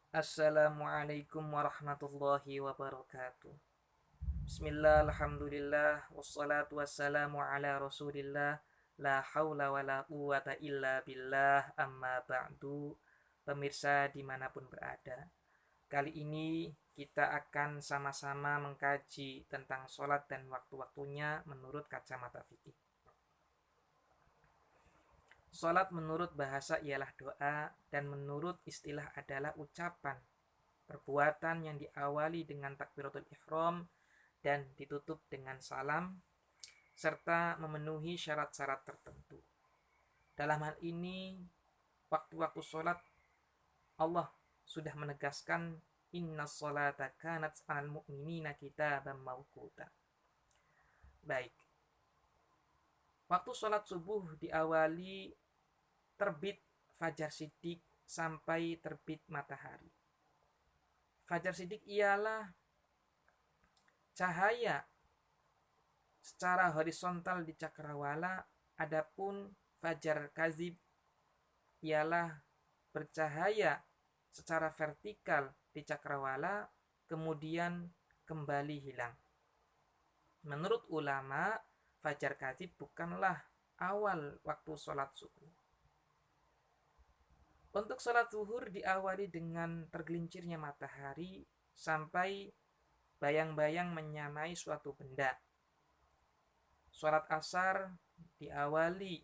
Assalamualaikum warahmatullahi wabarakatuh. Bismillah, alhamdulillah, wassalatu wassalamu ala rasulillah, la hawla wa la quwata illa billah, amma ba'du. Pemirsa dimanapun berada, kali ini kita akan sama-sama mengkaji tentang sholat dan waktu-waktunya menurut kacamata fikih. Sholat menurut bahasa ialah doa, dan menurut istilah adalah ucapan perbuatan yang diawali dengan takbiratul ihram dan ditutup dengan salam, serta memenuhi syarat-syarat tertentu. Dalam hal ini, waktu-waktu sholat, Allah sudah menegaskan, inna sholata kanat al mu'minina kitaban mawquta. Baik, waktu sholat subuh diawali terbit fajar siddiq sampai terbit matahari. Fajar siddiq ialah cahaya secara horizontal di cakrawala, adapun fajar kazib ialah bercahaya secara vertikal di cakrawala kemudian kembali hilang. Menurut ulama, fajar kazib bukanlah awal waktu sholat subuh. Untuk sholat zuhur diawali dengan tergelincirnya matahari sampai bayang-bayang menyamai suatu benda. Sholat asar diawali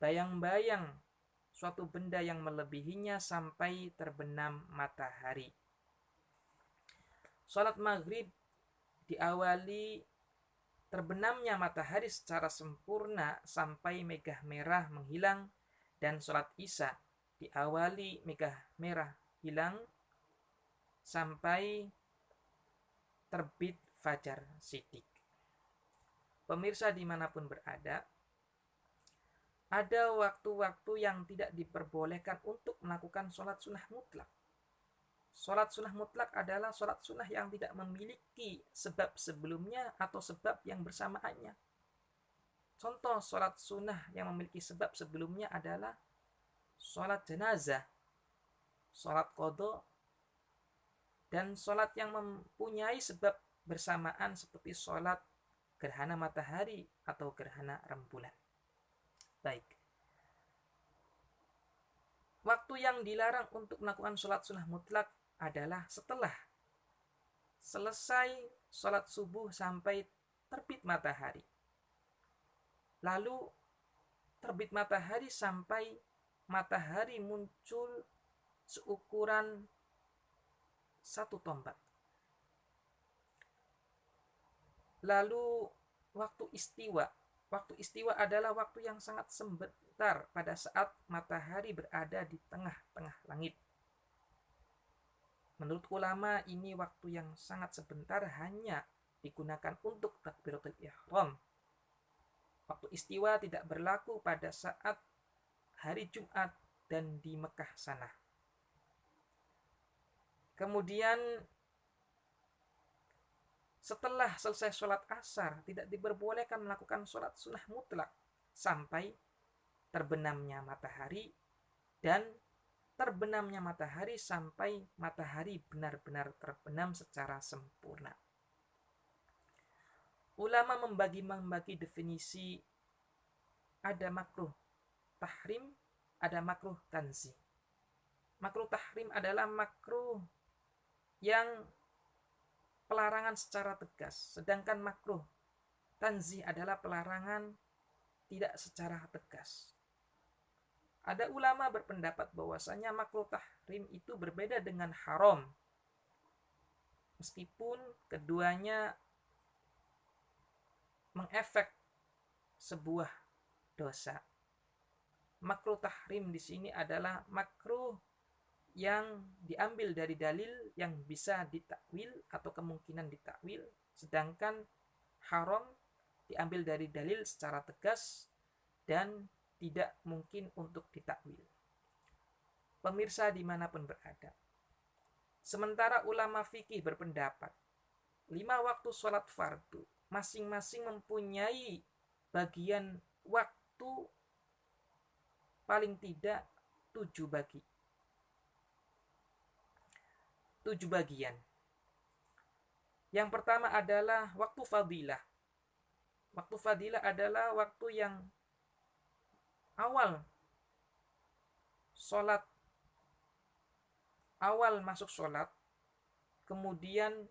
bayang-bayang suatu benda yang melebihinya sampai terbenam matahari. Sholat maghrib diawali terbenamnya matahari secara sempurna sampai megah merah menghilang, dan sholat isya diawali megah merah hilang sampai terbit fajar siddiq. Pemirsa dimanapun berada, ada waktu-waktu yang tidak diperbolehkan untuk melakukan sholat sunnah mutlak. Sholat sunnah mutlak adalah sholat sunnah yang tidak memiliki sebab sebelumnya atau sebab yang bersamaannya. Contoh sholat sunnah yang memiliki sebab sebelumnya adalah sholat jenazah, sholat qadha, dan sholat yang mempunyai sebab bersamaan seperti sholat gerhana matahari atau gerhana rembulan. Baik. Waktu yang dilarang untuk melakukan sholat sunnah mutlak adalah setelah selesai sholat subuh sampai terbit matahari. Lalu terbit matahari sampai matahari muncul seukuran satu tombak. Lalu waktu istiwa. Waktu istiwa adalah waktu yang sangat sebentar pada saat matahari berada di tengah-tengah langit. Menurut ulama, ini waktu yang sangat sebentar, hanya digunakan untuk takbiratul ihram. Waktu istiwa tidak berlaku pada saat hari Jumat dan di Mekah sana. Kemudian setelah selesai sholat asar, tidak diperbolehkan melakukan sholat sunnah mutlak sampai terbenamnya matahari, dan terbenamnya matahari sampai matahari benar-benar terbenam secara sempurna. Ulama membagi definisi, ada makruh tahrim, ada makruh tanzih. Makruh tahrim adalah makruh yang pelarangan secara tegas, sedangkan makruh tanzih adalah pelarangan tidak secara tegas. Ada ulama berpendapat bahwasanya makruh tahrim itu berbeda dengan haram, meskipun keduanya mengefek sebuah dosa. Makruh tahrim di sini adalah makruh yang diambil dari dalil yang bisa ditakwil atau kemungkinan ditakwil, sedangkan haram diambil dari dalil secara tegas dan tidak mungkin untuk ditakwil. Pemirsa dimanapun berada, sementara ulama fikih berpendapat 5 waktu sholat fardu masing-masing mempunyai bagian waktu paling tidak 7 bagi. 7 bagian. Yang pertama adalah waktu fadilah. Waktu fadilah adalah waktu yang awal sholat, awal masuk sholat, kemudian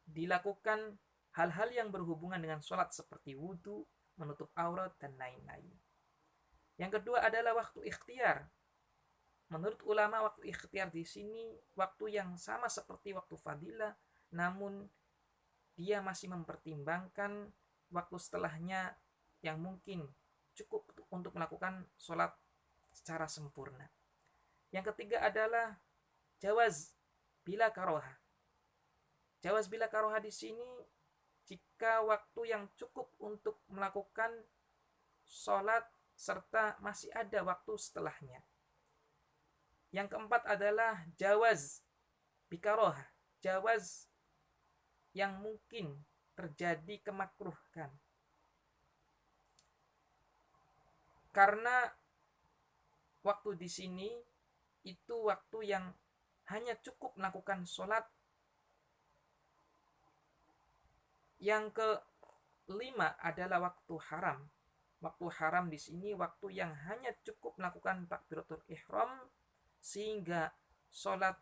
dilakukan hal-hal yang berhubungan dengan sholat seperti wudhu, menutup aurat, dan lain-lain. Yang kedua adalah waktu ikhtiar. Menurut ulama, waktu ikhtiar di sini waktu yang sama seperti waktu fadilah, namun dia masih mempertimbangkan waktu setelahnya yang mungkin cukup untuk melakukan sholat secara sempurna. Yang ketiga adalah jawaz bila karoha. Jawaz bila karoha di sini jika waktu yang cukup untuk melakukan sholat serta masih ada waktu setelahnya. Yang keempat adalah jawaz bikaroha. Jawaz yang mungkin terjadi kemakruhkan. Karena waktu di sini itu waktu yang hanya cukup melakukan sholat. Yang kelima adalah waktu haram. Waktu haram di sini waktu yang hanya cukup melakukan takbiratul ihram sehingga sholat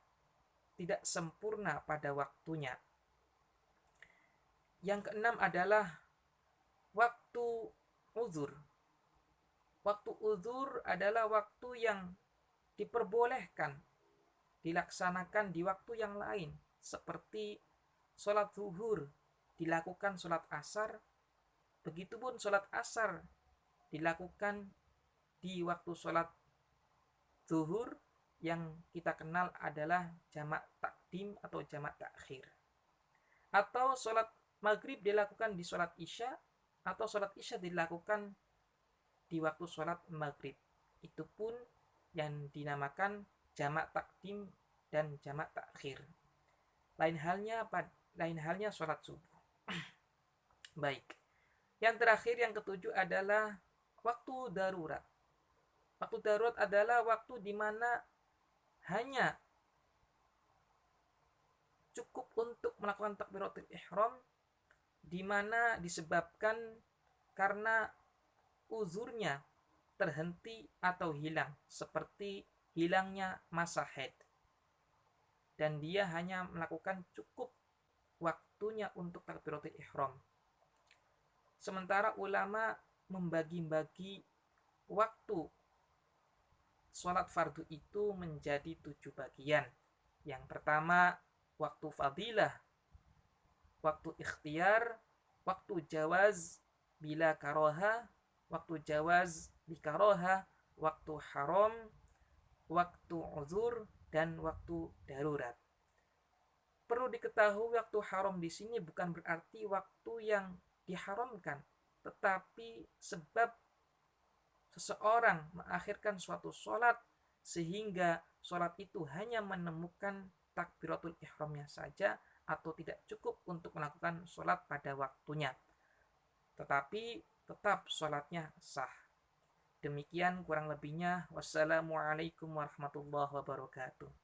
tidak sempurna pada waktunya. Yang keenam adalah waktu uzur. Waktu uzur adalah waktu yang diperbolehkan dilaksanakan di waktu yang lain, seperti sholat zuhur dilakukan sholat asar, begitupun sholat asar dilakukan di waktu sholat zuhur yang kita kenal adalah jamak takdim atau jamak takhir. Atau sholat maghrib dilakukan di sholat isya, atau sholat isya dilakukan di waktu sholat maghrib. Itu pun yang dinamakan jamak takdim dan jamak takhir. Lain halnya sholat subuh. Baik. Yang terakhir, yang ketujuh adalah waktu darurat. Waktu darurat adalah waktu di mana hanya cukup untuk melakukan takbiratul ihram, di mana disebabkan karena uzurnya terhenti atau hilang, seperti hilangnya masa haid, dan dia hanya melakukan cukup waktunya untuk takbiratul ihram. Sementara ulama membagi-bagi waktu sholat fardu itu menjadi 7 bagian. Yang pertama, waktu fadilah, waktu ikhtiar, waktu jawaz bila karoha, waktu jawaz bikaroha, waktu haram, waktu uzur, dan waktu darurat. Perlu diketahui waktu haram di sini bukan berarti waktu yang diharamkan, tetapi sebab seseorang mengakhirkan suatu sholat sehingga sholat itu hanya menemukan takbiratul ihramnya saja atau tidak cukup untuk melakukan sholat pada waktunya, tetapi tetap sholatnya sah. Demikian kurang lebihnya. Wassalamualaikum warahmatullahi wabarakatuh.